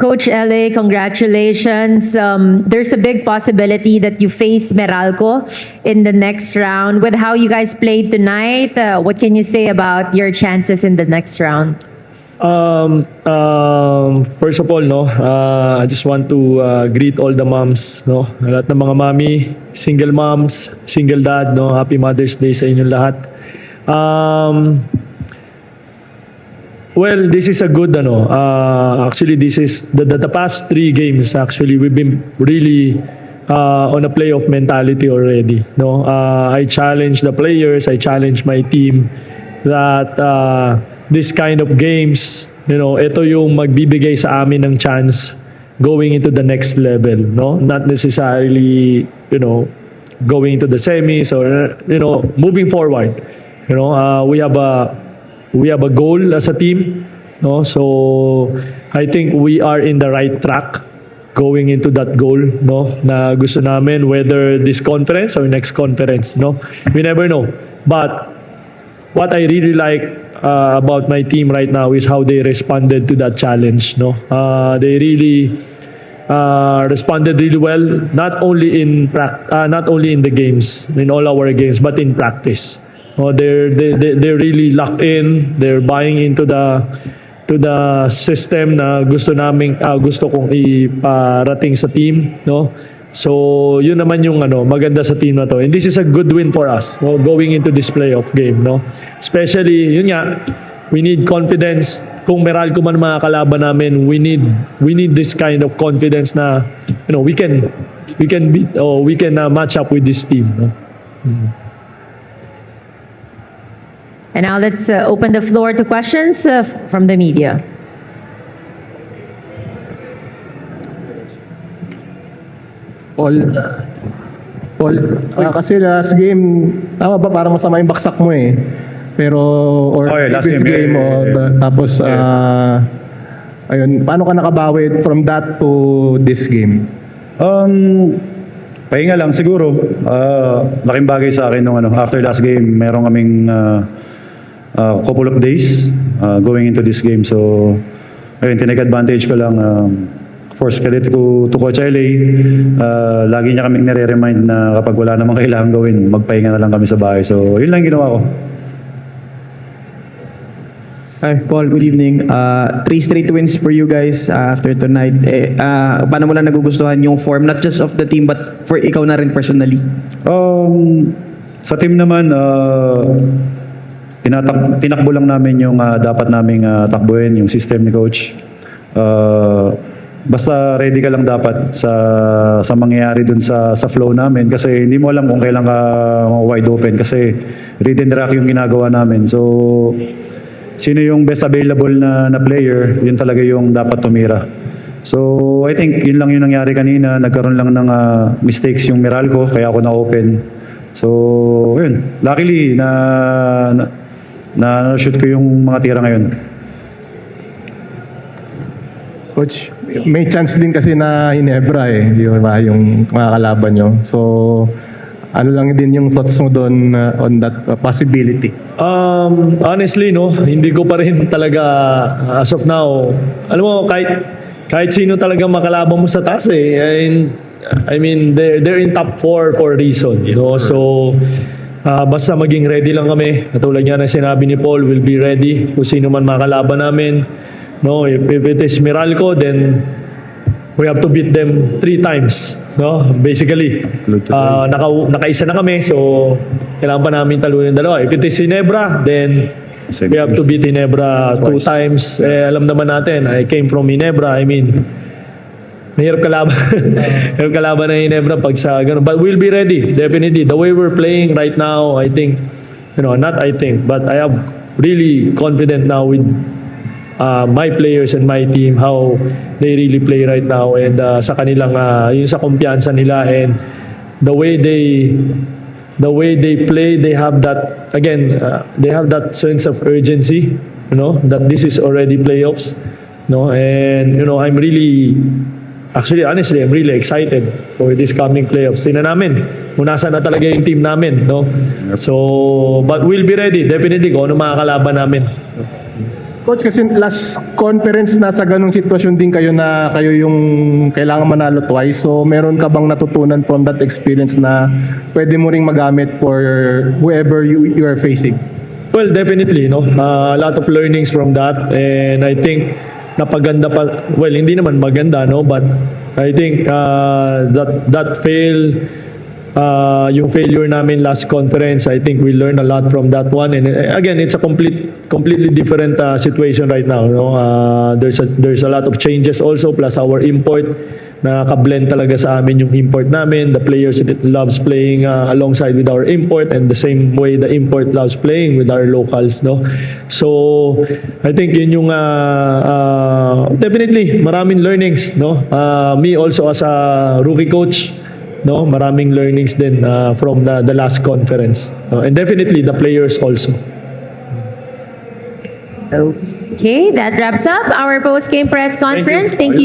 Coach LA, congratulations. There's a big possibility that you face Meralco in the next round. With how you guys played tonight, what can you say about your chances in the next round? First of all, no, I just want to greet all the moms, no, lahat ng mga mami, single moms, single dad, no, happy Mother's Day sa inyong lahat. Well, this is a good, actually this is the past 3 games. Actually, we've been really on a playoff mentality already. No, I challenge the players, I challenge my team that this kind of games, ito yung magbibigay sa amin ng chance going into the next level. No, not necessarily, going to the semis or moving forward. We have a goal as a team, no? So I think we are in the right track going into that goal, no? Na gusto namin, whether this conference or next conference, no? We never know. But what I really like about my team right now is how they responded to that challenge, no? They really responded really well, not only in the games, in all our games, but in practice. They're really locked in. They're buying into the system na gusto kong iparating sa team, no? So yun naman yung maganda sa team na to, and this is a good win for us, no, going into this playoff game, no? Especially yun nga, we need confidence. Kung Meralco man mga kalaban namin, we need this kind of confidence na we can beat or we can match up with this team, no? And now let's open the floor to questions from the media. Paul, kasi last game, tama ba, parang masama yung baksak mo eh. Pero, or last previous game, tapos, ayun, paano ka nakabawi from that to this game? Pahinga lang siguro. Laking bagay sa akin nung after last game, meron kaming couple of days going into this game. So, ayun, tinake advantage ko lang. Of course, credit ko to Coach LA. Lagi niya kaming nare-remind na kapag wala namang kailangan gawin, magpahinga na lang kami sa bahay. So, yun lang ginawa ko. Hi, Paul. Good evening. 3 straight wins for you guys after tonight. Paano mo lang nagugustuhan yung form, not just of the team, but for ikaw na rin personally? Sa team naman, tinakbo lang namin yung dapat naming takbuhin, yung system ni Coach. Basta ready ka lang dapat sa mangyayari dun sa flow namin, kasi hindi mo alam kung kailan ka wide open, kasi read and rack yung ginagawa namin. So, sino yung best available na player, yun talaga yung dapat tumira. So, I think yun lang yung nangyari kanina. Nagkaroon lang ng mistakes yung Meralco, kaya ako na-open. So, yun. Luckily, na-shoot ko yung mga tira ngayon. Coach, may chance din kasi na Hinebra eh, di ba, yung mga kalaban nyo. So, ano lang din yung thoughts mo doon on that possibility? Honestly, no, hindi ko pa rin talaga as of now. Alam mo, kahit sino talaga makalaban mo sa taas eh. I mean, they're in top 4 for a reason, So, basta maging ready lang kami. Katulad nga na sinabi ni Paul, we'll be ready kung sino man makalaban namin. No, if it is Meralco, then we have to beat them 3 times, no? Basically, nakaisa na kami, so kailangan pa namin talunin 2. If it is Ginebra, then we have to beat Ginebra 2 times. Alam naman natin, I came from Ginebra. I mean, mahirap kalaban. Mahirap kalaban na Ginebra pag sa ganun. But we'll be ready, definitely. The way we're playing right now, I think, not I think, but I have really confident now with my players and my team, how they really play right now, and sa kanilang yung sa kumpiyansa nila, and the way they play, they have that, again, they have that sense of urgency, that this is already playoffs, and I'm really, actually honestly, I'm really excited for this coming playoffs. Tingnan namin kung nasaan na talaga yung team namin, So, but we'll be ready definitely kung ano makakalaban namin. Coach, kasi last conference nasa ganung sitwasyon din kayo na kayo yung kailangan manalo twice. So meron ka bang natutunan from that experience na pwede mo ring magamit for whoever you are facing? Well, definitely, no. A lot of learnings from that, and I think napaganda pa. Well, hindi naman maganda, no, but I think that yung failure namin last conference, I think we learned a lot from that one. And again, it's a completely different situation right now. No? There's a lot of changes also, plus our import. Nakaka-blend talaga sa amin yung import namin. The players loves playing alongside with our import, and the same way the import loves playing with our locals. No? So, I think yun yung definitely maraming learnings. No? Me also as a rookie coach, no, maraming learnings din from the last conference. And definitely the players also. Okay, that wraps up our post-game press conference. Thank you.